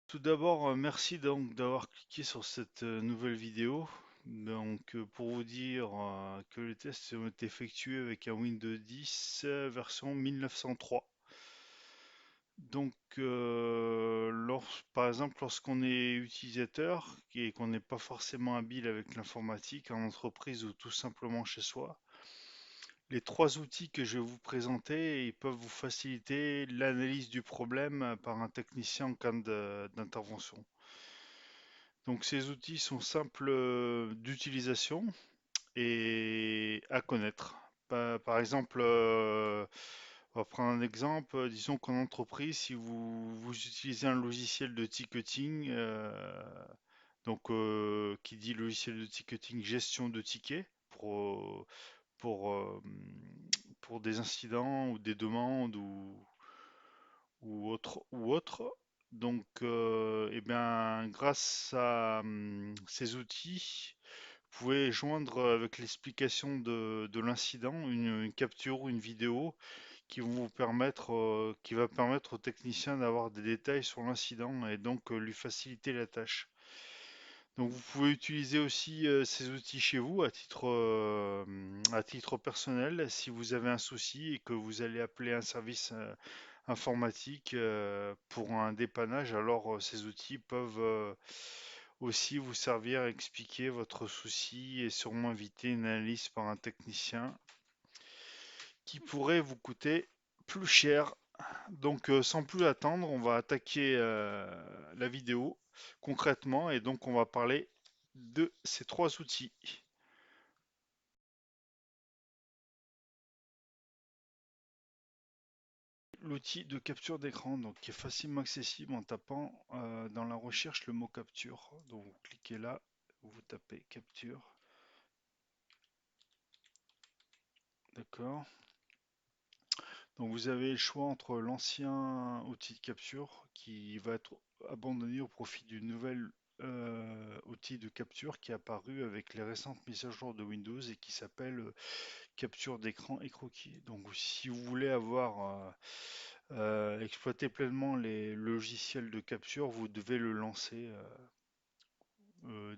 Tout d'abord, merci donc d'avoir cliqué sur cette nouvelle vidéo. Pour vous dire que les tests ont été effectués avec un Windows 10 version 1903. Par exemple, lorsqu'on est utilisateur et qu'on n'est pas forcément habile avec l'informatique en entreprise ou tout simplement chez soi, les trois outils que je vais vous présenter, ils peuvent vous faciliter l'analyse du problème par un technicien en cas d'intervention. Donc ces outils sont simples d'utilisation et à connaître. Par exemple, on va prendre un exemple. Disons qu'en entreprise, si vous utilisez un logiciel de ticketing, qui dit logiciel de ticketing, gestion de tickets pour, euh, pour des incidents ou des demandes ou autre. Eh bien, grâce à ces outils, vous pouvez joindre avec l'explication de l'incident une capture ou une vidéo qui va permettre au technicien d'avoir des détails sur l'incident et donc lui faciliter la tâche. Donc vous pouvez utiliser aussi ces outils chez vous à titre personnel si vous avez un souci et que vous allez appeler un service informatique pour un dépannage. Alors ces outils peuvent aussi vous servir à expliquer votre souci et sûrement éviter une analyse par un technicien qui pourrait vous coûter plus cher. Sans plus attendre, on va attaquer la vidéo concrètement et donc on va parler de ces trois outils. L'outil de capture d'écran, donc qui est facilement accessible en tapant dans la recherche le mot capture. Donc vous cliquez là, vous tapez capture, d'accord. Donc vous avez le choix entre l'ancien outil de capture qui va être abandonné au profit du nouvel outil de capture qui est apparu avec les récentes mises à jour de Windows et qui s'appelle capture d'écran et croquis. Donc si vous voulez avoir exploité pleinement les logiciels de capture, vous devez le lancer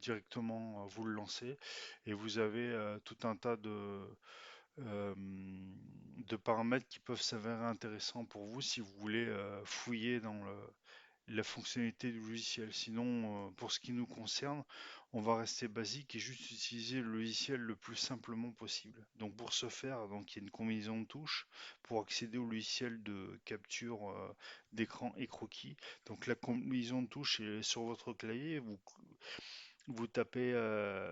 directement, vous le lancez et vous avez tout un tas euh, de paramètres qui peuvent s'avérer intéressants pour vous si vous voulez fouiller dans la fonctionnalité du logiciel. Sinon, pour ce qui nous concerne, on va rester basique et juste utiliser le logiciel le plus simplement possible. Donc pour ce faire, donc il y a une combinaison de touches pour accéder au logiciel de capture d'écran et croquis. Donc la combinaison de touches est sur votre clavier. Vous tapez,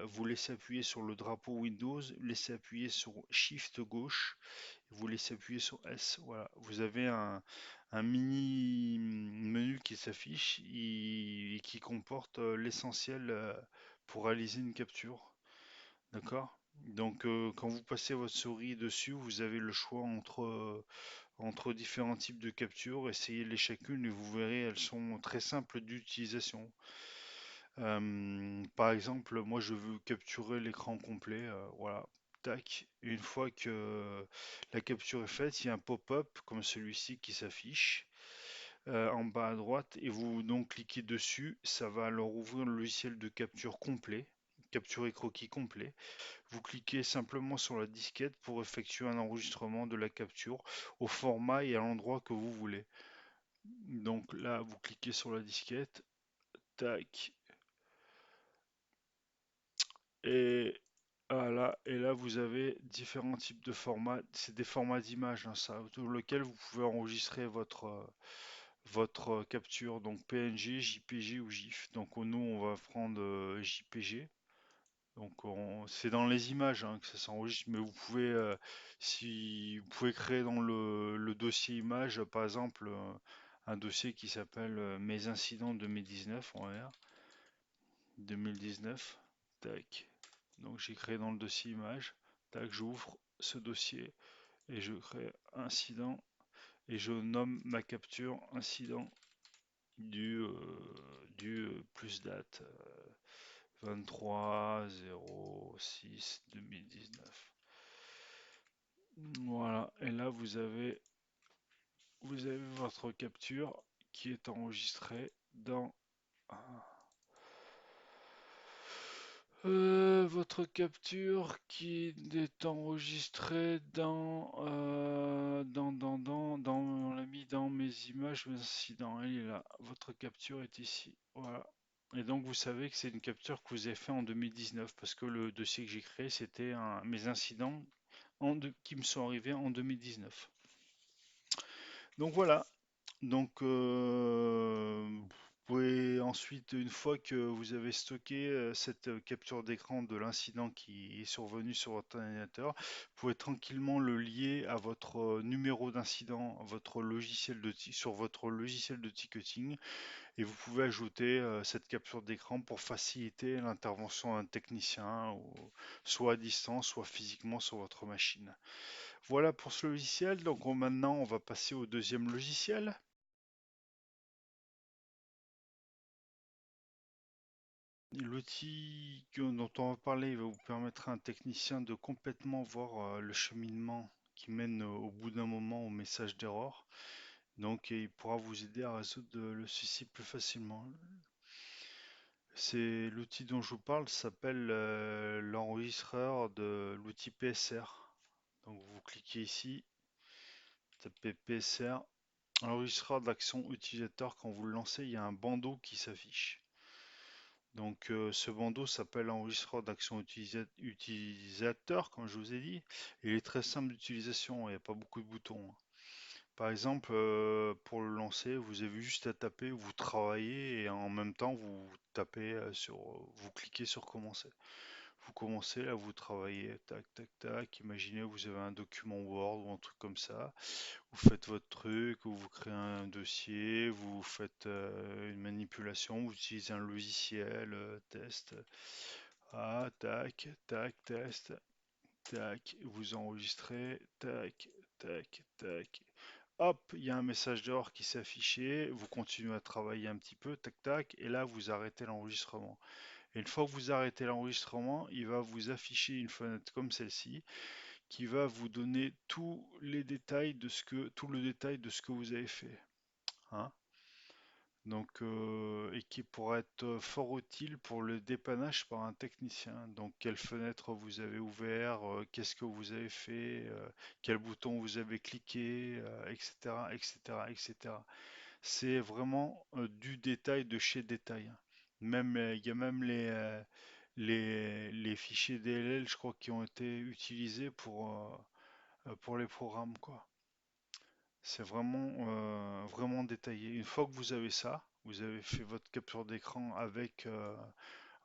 vous laissez appuyer sur le drapeau Windows, laissez appuyer sur Shift gauche, vous laissez appuyer sur S. Voilà, vous avez un mini menu qui s'affiche et qui comporte l'essentiel pour réaliser une capture. D'accord? Quand vous passez votre souris dessus, vous avez le choix entre différents types de captures. Essayez-les chacune et vous verrez, elles sont très simples d'utilisation. Par exemple, moi je veux capturer l'écran complet, voilà, tac. Une fois que la capture est faite, il y a un pop-up comme celui-ci qui s'affiche en bas à droite et vous donc cliquez dessus, ça va alors ouvrir le logiciel de capture complet, capture et croquis complet. Vous cliquez simplement sur la disquette pour effectuer un enregistrement de la capture au format et à l'endroit que vous voulez. Donc là, vous cliquez sur la disquette, tac. Et voilà, et là vous avez différents types de formats. C'est des formats d'image, hein, ça, dans lequel vous pouvez enregistrer votre capture, donc PNG, JPG ou GIF. Nous on va prendre JPG. C'est dans les images hein, que ça s'enregistre, mais si vous pouvez créer dans le dossier image, par exemple, un dossier qui s'appelle Mes incidents 2019, on va dire, 2019, tac. Donc j'ai créé dans le dossier image, tac, j'ouvre ce dossier et je crée incident et je nomme ma capture incident du plus date 23/06/2019. Voilà, et là vous avez votre capture qui est enregistrée dans Votre capture qui est enregistrée on l'a mis dans mes images, mes incidents. Elle est là. Votre capture est ici. Voilà. Et donc vous savez que c'est une capture que vous avez fait en 2019 parce que le dossier que j'ai créé c'était mes incidents qui me sont arrivés en 2019. Donc voilà. Donc, vous pouvez ensuite, une fois que vous avez stocké cette capture d'écran de l'incident qui est survenu sur votre ordinateur, vous pouvez tranquillement le lier à votre numéro d'incident, sur votre logiciel de ticketing, et vous pouvez ajouter cette capture d'écran pour faciliter l'intervention d'un technicien, soit à distance, soit physiquement sur votre machine. Voilà pour ce logiciel. Donc maintenant, on va passer au deuxième logiciel. L'outil dont on va parler il va vous permettre à un technicien de complètement voir le cheminement qui mène au bout d'un moment au message d'erreur. Donc il pourra vous aider à résoudre le souci plus facilement. C'est l'outil dont je vous parle s'appelle l'enregistreur de l'outil PSR. Donc vous cliquez ici, tapez PSR, enregistreur d'action utilisateur. Quand vous le lancez, il y a un bandeau qui s'affiche. Donc ce bandeau s'appelle enregistreur d'action utilisateur, comme je vous ai dit. Il est très simple d'utilisation, il n'y a pas beaucoup de boutons. Par exemple, pour le lancer, vous avez juste à taper, vous travaillez et en même temps vous tapez vous cliquez sur commencer. Vous commencez là, vous travaillez, tac, tac, tac. Imaginez vous avez un document Word ou un truc comme ça. Vous faites votre truc, vous créez un dossier, vous faites une manipulation, vous utilisez un logiciel, test. Ah, tac, tac, test, tac, vous enregistrez, tac, tac, tac. Hop, il y a un message d'erreur qui s'est affiché, vous continuez à travailler un petit peu, tac, tac, et là vous arrêtez l'enregistrement. Et une fois que vous arrêtez l'enregistrement, il va vous afficher une fenêtre comme celle-ci qui va vous donner tout le détail de ce que vous avez fait, hein. Donc, et qui pourrait être fort utile pour le dépannage par un technicien. Donc, quelle fenêtre vous avez ouvert, qu'est-ce que vous avez fait, quel bouton vous avez cliqué, etc., etc., etc. C'est vraiment du détail de chez détail, hein. Même, il y a même les fichiers DLL, je crois, qui ont été utilisés pour les programmes, quoi. C'est vraiment détaillé. Une fois que vous avez ça, vous avez fait votre capture d'écran avec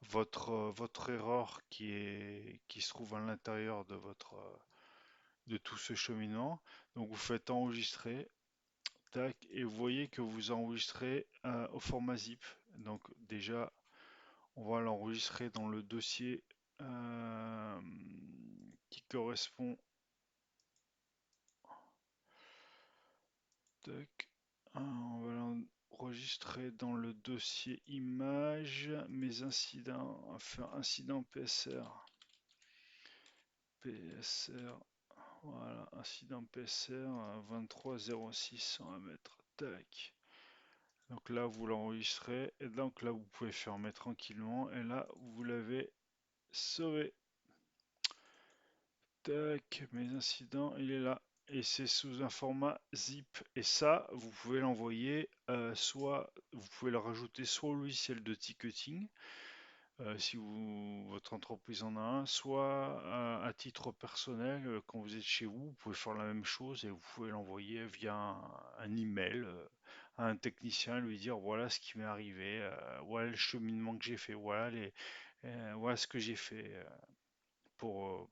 votre erreur qui se trouve à l'intérieur de tout ce cheminement. Donc vous faites enregistrer, tac, et vous voyez que vous enregistrez au format zip. Donc déjà, on va l'enregistrer dans le dossier euh, qui correspond. Tac. On va l'enregistrer dans le dossier images, mes incidents, on va faire incident PSR. PSR, voilà, incident PSR 2306, on va mettre, tac. Donc là, vous l'enregistrez, et donc là, vous pouvez fermer tranquillement, et là, vous l'avez sauvé. Tac, mes incidents, il est là. Et c'est sous un format zip. Et ça, vous pouvez l'envoyer, soit vous pouvez le rajouter soit au logiciel de ticketing, si votre entreprise en a un, soit à titre personnel, quand vous êtes chez vous, vous pouvez faire la même chose et vous pouvez l'envoyer via un email à un technicien, lui dire voilà ce qui m'est arrivé, voilà le cheminement que j'ai fait, voilà ce que j'ai fait pour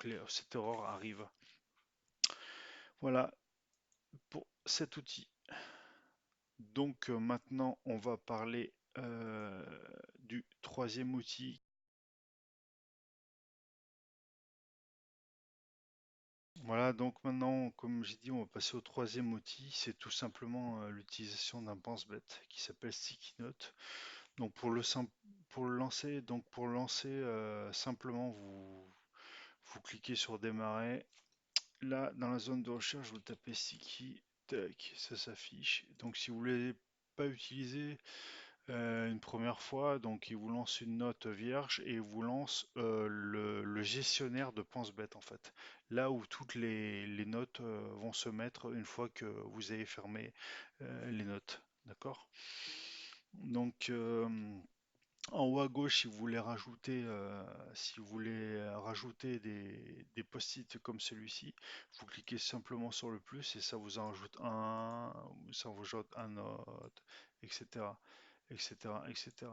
que cette erreur arrive. Voilà pour cet outil. Donc maintenant, on va parler du troisième outil. Voilà, donc maintenant, comme j'ai dit, on va passer au troisième outil. C'est tout simplement l'utilisation d'un pense-bête qui s'appelle Sticky Note. Donc pour le lancer, simplement vous cliquez sur démarrer. Là, dans la zone de recherche, vous tapez Sticky, tac, ça s'affiche. Donc si vous ne l'avez pas utilisé, une première fois, donc il vous lance une note vierge et il vous lance le gestionnaire de pense-bête en fait. Là où toutes les notes vont se mettre une fois que vous avez fermé les notes. D'accord? Donc en haut à gauche, si vous voulez rajouter des post-it comme celui-ci, vous cliquez simplement sur le plus et ça vous en rajoute un, ça vous ajoute un autre, etc., etc., etc.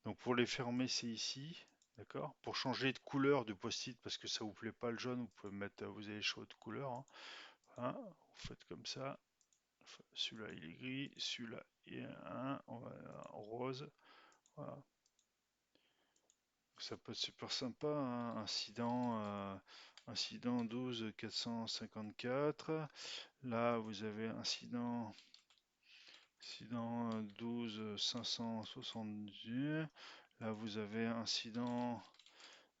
Donc pour les fermer, c'est ici, d'accord? Pour changer de couleur du post-it, parce que ça vous plaît pas le jaune, vous pouvez mettre, vous avez le choix de couleur, hein. Hein, vous faites comme ça. Celui-là il est gris, celui-là il est en rose. Voilà. Ça peut être super sympa, hein. Incident 12 454. Là, vous avez incident 12 570. Là, vous avez incident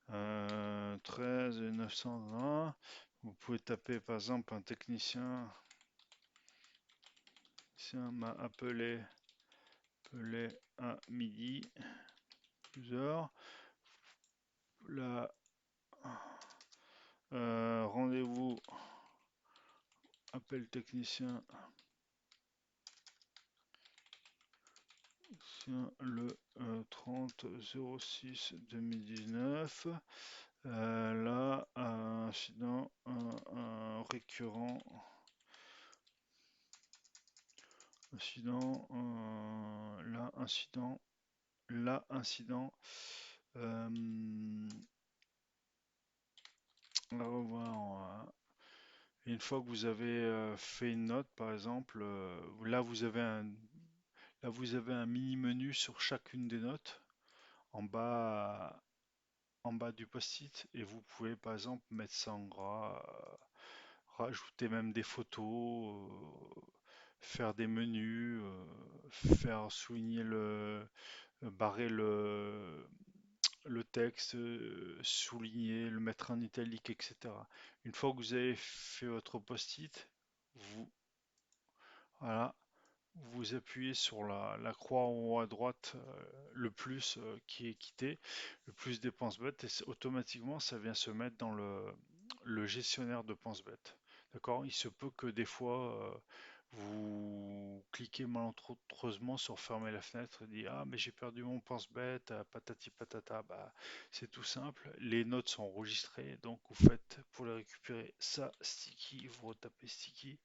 13 920. Vous pouvez taper par exemple un technicien m'a appelé à midi, 12 heures. Là, rendez-vous, appel technicien le 30-06-2019. Là, incident récurrent. Incident, incident. Euh, on va revoir. Une fois que vous avez fait une note, par exemple, là vous avez un mini menu sur chacune des notes en bas, en bas du post-it et vous pouvez par exemple mettre ça en gras, rajouter même des photos, faire des menus, faire souligner barrer le texte, souligner, le mettre en italique, etc. Une fois que vous avez fait votre post-it, vous, voilà, vous appuyez sur la croix en haut à droite, le plus qui est quitté, le plus dépense bête, et automatiquement ça vient se mettre dans le gestionnaire de pense bête. D'accord? Il se peut que des fois vous cliquez malencontreusement sur fermer la fenêtre et dites ah mais j'ai perdu mon pense bête, patati patata. Bah c'est tout simple. Les notes sont enregistrées, donc vous faites pour les récupérer ça sticky, vous retapez sticky.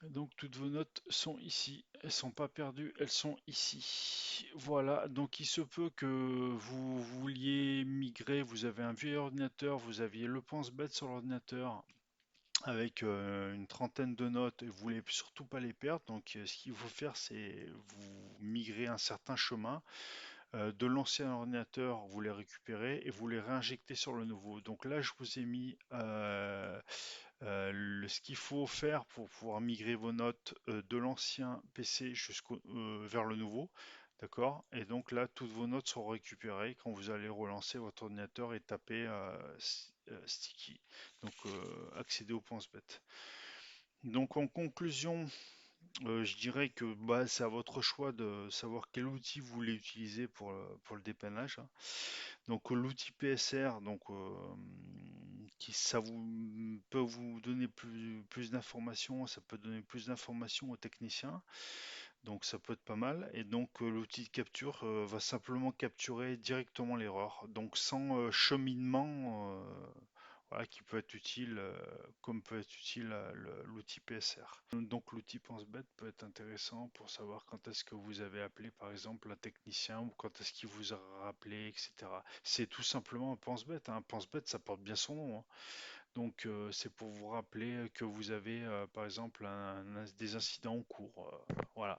Donc toutes vos notes sont ici, elles sont pas perdues, elles sont ici. Voilà, donc il se peut que vous vouliez migrer, vous avez un vieux ordinateur, vous aviez le pense-bête sur l'ordinateur avec une trentaine de notes et vous voulez surtout pas les perdre. Donc ce qu'il faut faire, c'est vous migrer un certain chemin. De l'ancien ordinateur, vous les récupérez et vous les réinjectez sur le nouveau. Donc là, je vous ai mis ce qu'il faut faire pour pouvoir migrer vos notes de l'ancien PC vers le nouveau. D'accord? Et donc là, toutes vos notes sont récupérées quand vous allez relancer votre ordinateur et taper Sticky. Donc accéder au pense-bête. Donc en conclusion, je dirais que bah, c'est à votre choix de savoir quel outil vous voulez utiliser pour le dépannage, hein. Donc l'outil PSR, ça peut vous donner plus d'informations, ça peut donner plus d'informations aux techniciens, donc ça peut être pas mal. Et donc l'outil de capture va simplement capturer directement l'erreur, donc sans cheminement, voilà, qui peut être utile, comme peut être utile l'outil PSR. Donc l'outil pense-bête peut être intéressant pour savoir quand est-ce que vous avez appelé par exemple un technicien ou quand est-ce qu'il vous a rappelé, etc. C'est tout simplement un pense-bête, hein. Un pense-bête, ça porte bien son nom, hein. Donc c'est pour vous rappeler que vous avez par exemple des incidents en cours. Voilà.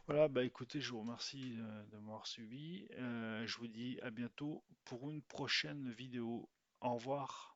Voilà, bah écoutez, je vous remercie de m'avoir suivi. Je vous dis à bientôt pour une prochaine vidéo. Au revoir.